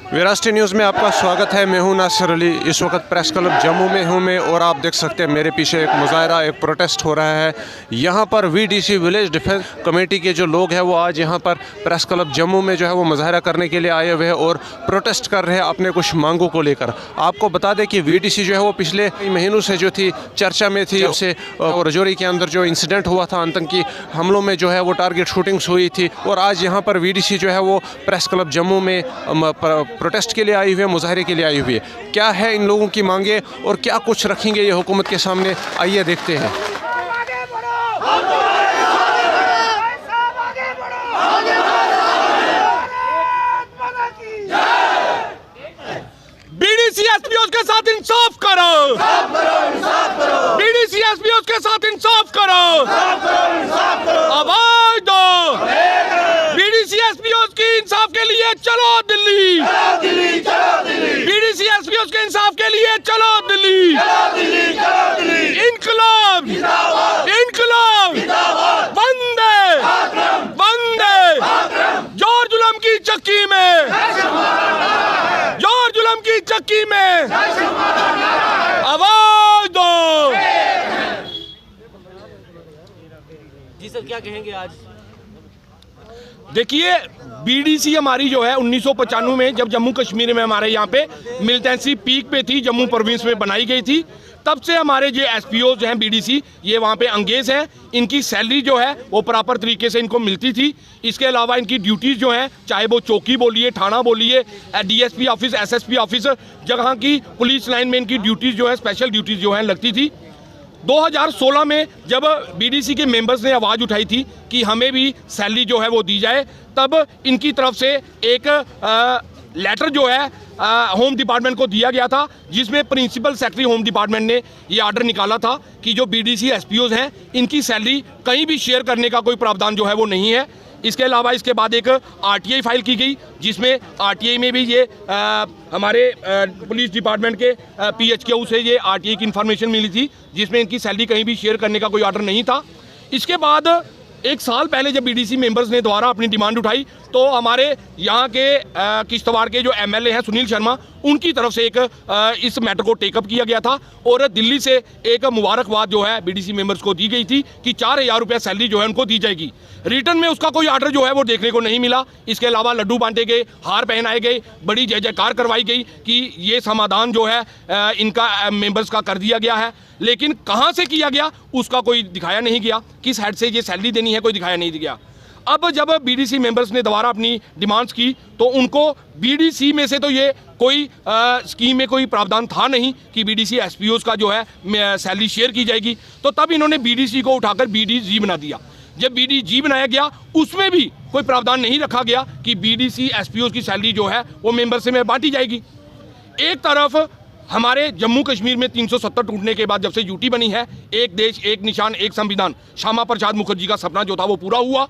विरासती news में आपका स्वागत है। मैं हूं नासिर अली। इस वक्त प्रेस क्लब जम्मू में हूं मैं और आप देख सकते हैं मेरे पीछे एक मुजाहरा, एक प्रोटेस्ट हो रहा है। यहां पर VDC विलेज डिफेंस कमेटी के जो लोग हैं वो आज यहां पर प्रेस क्लब जम्मू में जो है वो मुजाहरा करने के लिए आए हुए हैं और प्रोटेस्ट कर रहे हैं अपने कुछ मांगों को लेकर। आपको बता दें कि VDC जो है वो पिछले कई महीनों से जो थी चर्चा में थी। उससे रजौरी के अंदर जो इंसिडेंट हुआ था, आतंकी हमलों में जो है वो टारगेट शूटिंग्स हुई थी और आज यहाँ पर VDC जो है वो प्रेस क्लब जम्मू में प्रोटेस्ट के लिए आई हुई है, मुजाहरे के लिए आई हुई है। क्या है इन लोगों की मांगे और क्या कुछ रखेंगे ये हुकूमत के सामने, आइए देखते हैं। BDC SPOs के साथ इंसाफ करो, BDC SPOs के साथ इंसाफ करो, आवाज दो। BDC SPOs की इंसाफ के लिए चलो दिल्ली, BDC SPOs के इंसाफ के लिए चलो दिल्ली। इंकलाब, इंकलाब, वंदे वंदे। जोर जुल्म की चक्की में, जोर जुल्म की चक्की में आवाज दो। जी सर, क्या कहेंगे आज? देखिए, BDC हमारी जो है 1995 में जब जम्मू कश्मीर में हमारे यहाँ पे मिलिटेंसी पीक पे थी, जम्मू प्रोविंस में बनाई गई थी, तब से हमारे जो SPOs हैं BDC, ये वहाँ पे अंगेज हैं। इनकी सैलरी जो है वो प्रॉपर तरीके से इनको मिलती थी। इसके अलावा इनकी ड्यूटीज़ जो हैं, चाहे वो चौकी बोलिए, थाना बोलिए, DSP ऑफिस, SSP ऑफिस, जगह की पुलिस लाइन में इनकी ड्यूटीज़ जो है, स्पेशल ड्यूटीज़ जो हैं लगती थी। 2016 में जब BDC के मेंबर्स ने आवाज़ उठाई थी कि हमें भी सैलरी जो है वो दी जाए, तब इनकी तरफ से एक लेटर जो है होम डिपार्टमेंट को दिया गया था, जिसमें प्रिंसिपल सेक्रेटरी होम डिपार्टमेंट ने ये आर्डर निकाला था कि जो BDC SPOs हैं इनकी सैलरी कहीं भी शेयर करने का कोई प्रावधान जो है वो नहीं है। इसके अलावा इसके बाद एक RTI फाइल की गई, जिसमें RTI में भी ये हमारे पुलिस डिपार्टमेंट के PHQ से ये RTI की इन्फॉर्मेशन मिली थी, जिसमें इनकी सैलरी कहीं भी शेयर करने का कोई ऑर्डर नहीं था। इसके बाद एक साल पहले जब BDC मेंबर्स ने दोबारा अपनी डिमांड उठाई, तो हमारे यहाँ के किश्तवाड़ के जो MLA हैं सुनील शर्मा, उनकी तरफ से एक इस मैटर को टेकअप किया गया था और दिल्ली से एक मुबारकबाद जो है BDC मेंबर्स को दी गई थी कि 4000 रुपये सैलरी जो है उनको दी जाएगी। रिटर्न में उसका कोई आर्डर जो है वो देखने को नहीं मिला। इसके अलावा लड्डू बांटे गए, हार पहनाए गए, बड़ी जय जयकार करवाई गई कि ये समाधान जो है इनका मेंबर्स का कर दिया गया है, लेकिन कहाँ से किया गया उसका कोई दिखाया नहीं गया। किस हेड से ये सैलरी देनी है कोई दिखाया नहीं गया। अब जब BDC मेंबर्स ने दोबारा अपनी डिमांड्स की, तो उनको BDC में से तो ये कोई स्कीम में कोई प्रावधान था नहीं कि BDC SPOs का जो है सैलरी शेयर की जाएगी। तो तब इन्होंने BDC को उठाकर BDG बना दिया। जब BDG बनाया गया, उसमें भी कोई प्रावधान नहीं रखा गया कि BDC SPOs की सैलरी जो है वो मेंबर से में बांटी जाएगी। एक तरफ हमारे जम्मू कश्मीर में 370 टूटने के बाद जब से UT बनी है, एक देश एक निशान एक संविधान, श्यामा प्रसाद मुखर्जी का सपना जो था वो पूरा हुआ।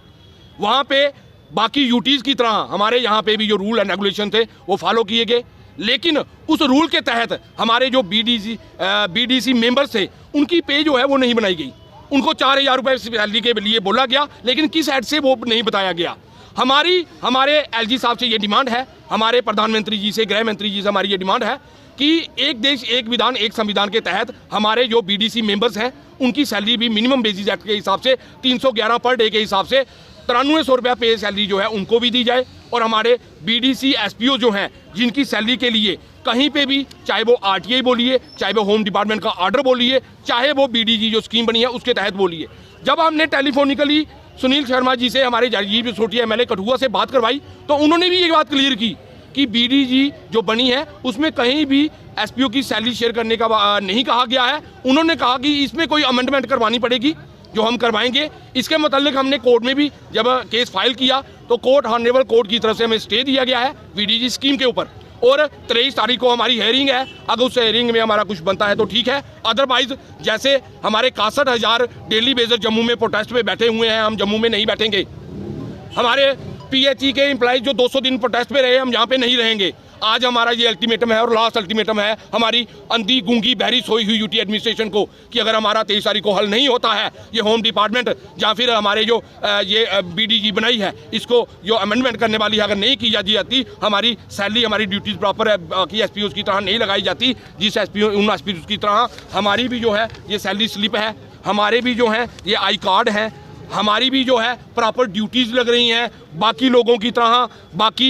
वहाँ पे बाकी UTs की तरह हमारे यहाँ पे भी जो रूल एंड रेगुलेशन थे वो फॉलो किए गए, लेकिन उस रूल के तहत हमारे जो BDC मेंबर्स थे उनकी पे जो है वो नहीं बनाई गई। उनको 4000 रुपये सैलरी के लिए बोला गया, लेकिन किस हेड से वो नहीं बताया गया। हमारे LG साहब से ये डिमांड है, हमारे प्रधानमंत्री जी से, गृह मंत्री जी से हमारी ये डिमांड है कि एक देश एक विधान एक संविधान के तहत हमारे जो BDC मेंबर्स हैं उनकी सैलरी भी मिनिमम बेसिस एक्ट के हिसाब से 311 पर डे के हिसाब से 9300 रुपया पे सैलरी जो है उनको भी दी जाए। और हमारे BDC SPO जो हैं जिनकी सैलरी के लिए कहीं पे भी, चाहे वो RTI बोलिए, चाहे वो होम डिपार्टमेंट का ऑर्डर बोलिए, चाहे वो BDG जो स्कीम बनी है उसके तहत बोलिए, जब हमने टेलीफोनिकली सुनील शर्मा जी से, हमारे राजीव सिसोदिया MLA कठुआ से बात करवाई, तो उन्होंने भी ये बात क्लियर की कि BDG जो बनी है उसमें कहीं भी SPO की सैलरी शेयर करने का नहीं कहा गया है। उन्होंने कहा कि इसमें कोई अमेंडमेंट करवानी पड़ेगी, जो हम करवाएंगे। इसके मुतालिक हमने कोर्ट में भी जब केस फाइल किया, तो कोर्ट, ऑनरेबल कोर्ट की तरफ से हमें स्टे दिया गया है BDG स्कीम के ऊपर, और 23 तारीख को हमारी हेयरिंग है। अगर उस हेयरिंग में हमारा कुछ बनता है तो ठीक है, अदरवाइज जैसे हमारे 61,000 डेली बेसिस जम्मू में प्रोटेस्ट में बैठे हुए हैं, हम जम्मू में नहीं बैठेंगे। हमारे पीएचई के एम्प्लॉइज जो 200 दिन प्रोटेस्ट पे रहे, हम यहाँ पे नहीं रहेंगे। आज हमारा ये अल्टीमेटम है और लास्ट अल्टीमेटम है हमारी अंधी गूंगी बहरी सोई हुई यूटी एडमिनिस्ट्रेशन को कि अगर हमारा 23 तारीख को हल नहीं होता है ये होम डिपार्टमेंट या फिर हमारे जो ये बीडीजी बनाई है इसको जो अमेंडमेंट करने वाली है अगर नहीं की जाती, हमारी सैलरी हमारी ड्यूटीज़ प्रॉपर है बाकी एसपीओ की तरह नहीं लगाई जाती, जिस एसपीओ उन एसपीओ की तरह हमारी भी जो है ये सैलरी स्लिप है, हमारे भी जो है ये आई कार्ड है, हमारी भी जो है प्रॉपर ड्यूटीज़ लग रही हैं बाकी लोगों की तरह। बाकी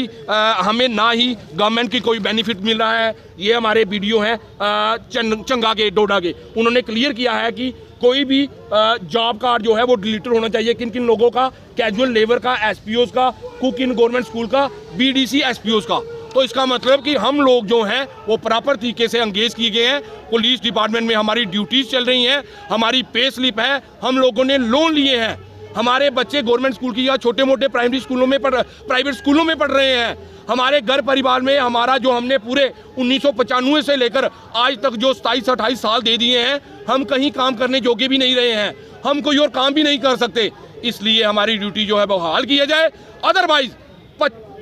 हमें ना ही गवर्नमेंट की कोई बेनिफिट मिल रहा है। ये हमारे वीडियो हैं चंगा के डोडा के, उन्होंने क्लियर किया है कि कोई भी जॉब कार्ड जो है वो डिलीटेड होना चाहिए। किन किन लोगों का? कैजुअल लेबर का, एसपीओज़ का, कुक इन गवर्नमेंट स्कूल का, बीडीसी एसपीओज़ का। तो इसका मतलब कि हम लोग जो हैं वो प्रॉपर तरीके से एंगेज किए गए हैं। पुलिस डिपार्टमेंट में हमारी ड्यूटीज़ चल रही हैं, हमारी पे स्लिप है, हम लोगों ने लोन लिए हैं, हमारे बच्चे गवर्नमेंट स्कूल की या छोटे मोटे प्राइमरी स्कूलों में प्राइवेट स्कूलों में पढ़ रहे हैं। हमारे घर परिवार में हमारा जो हमने पूरे 1995 से लेकर आज तक जो 27-28 साल दे दिए हैं, हम कहीं काम करने योग्य भी नहीं रहे हैं, हम कोई और काम भी नहीं कर सकते। इसलिए हमारी ड्यूटी जो है वो बहाल किया जाए। अदरवाइज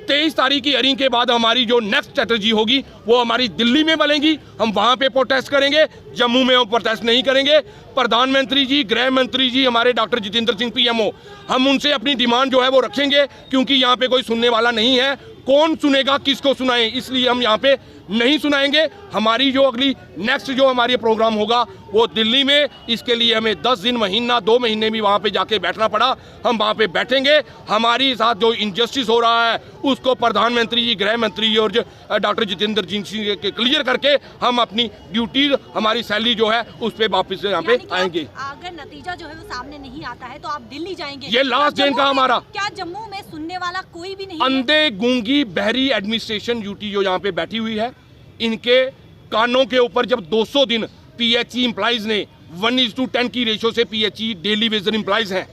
23 तारीख की हियरिंग के बाद हमारी जो नेक्स्ट स्ट्रेटजी होगी वो हमारी दिल्ली में बनेगी, हम वहाँ पे प्रोटेस्ट करेंगे, जम्मू में हम प्रोटेस्ट नहीं करेंगे। प्रधानमंत्री जी, गृह मंत्री जी, हमारे डॉक्टर जितेंद्र सिंह पीएमओ, हम उनसे अपनी डिमांड जो है वो रखेंगे क्योंकि यहाँ पे कोई सुनने वाला नहीं है। कौन सुनेगा, किसको सुनाएं, इसलिए हम यहाँ पे नहीं सुनाएंगे। हमारी जो अगली नेक्स्ट जो हमारी प्रोग्राम होगा वो दिल्ली में, इसके लिए हमें 10 दिन, महीना, 2 महीने भी वहाँ पे जाके बैठना पड़ा, हम वहाँ पे बैठेंगे। हमारी साथ जो इनजस्टिस हो रहा है उसको प्रधानमंत्री जी, गृह मंत्री जी और डॉक्टर जितेंद्र सिंह के क्लियर करके हम अपनी ड्यूटी, हमारी सैलरी जो है उस पर वापस यहाँ पे आएंगे। अगर नतीजा जो है वो सामने नहीं आता है तो आप दिल्ली जाएंगे? ये लास्ट दिन का हमारा। क्या जम्मू में सुनने वाला कोई भी नहीं? अंधे गूंगी बहरी एडमिनिस्ट्रेशन यूटी जो यहाँ पे बैठी हुई है, इनके कानों के ऊपर जब 200 दिन पीएचई एम्प्लॉइज ने 1:10 की रेशो से पीएचई डेली वेजर एम्प्लॉइज हैं,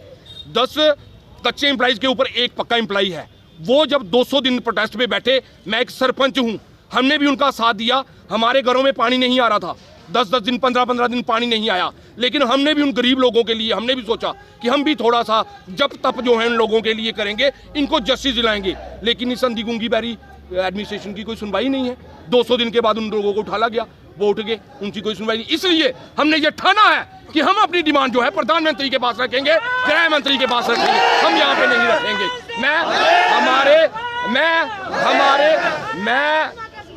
10 कच्चे एम्प्लॉइज के ऊपर एक पक्का एम्प्लॉय है, वो जब 200 दिन प्रोटेस्ट पे बैठे, मैं एक सरपंच हूँ, हमने भी उनका साथ दिया। हमारे घरों में पानी नहीं आ रहा था, 10-10 दिन, 15-15 दिन पानी नहीं आया, लेकिन हमने भी उन गरीब लोगों के लिए हमने भी सोचा कि हम भी थोड़ा सा जब तप जो है उन लोगों के लिए करेंगे, इनको जस्टिस दिलाएंगे। लेकिन इस अंधी गूंगी बहरी एडमिनिस्ट्रेशन की कोई सुनवाई नहीं है। 200 दिन के बाद उन लोगों को उठाला गया, वो उठ गए, उनकी कोई सुनवाई नहीं। इसलिए हमने ये ठाना है कि हम अपनी डिमांड जो है प्रधानमंत्री के पास रखेंगे, गृह मंत्री के पास रखेंगे, हम यहाँ पे नहीं रखेंगे।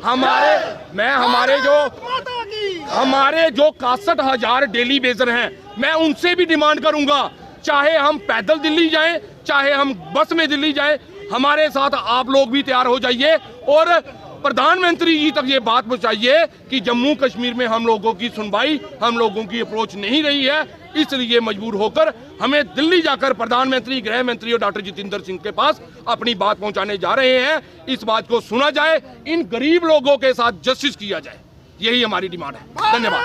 हमारे जो 61,000 डेली बेजर हैं, मैं उनसे भी डिमांड करूंगा, चाहे हम पैदल दिल्ली जाएं, चाहे हम बस में दिल्ली जाएं, हमारे साथ आप लोग भी तैयार हो जाइए और प्रधानमंत्री जी तक ये बात पहुंचाइए कि जम्मू कश्मीर में हम लोगों की सुनवाई, हम लोगों की अप्रोच नहीं रही है, इसलिए मजबूर होकर हमें दिल्ली जाकर प्रधानमंत्री, गृह मंत्री और डॉक्टर जितेंद्र सिंह के पास अपनी बात पहुंचाने जा रहे हैं। इस बात को सुना जाए, इन गरीब लोगों के साथ जस्टिस किया जाए, यही हमारी डिमांड है। धन्यवाद।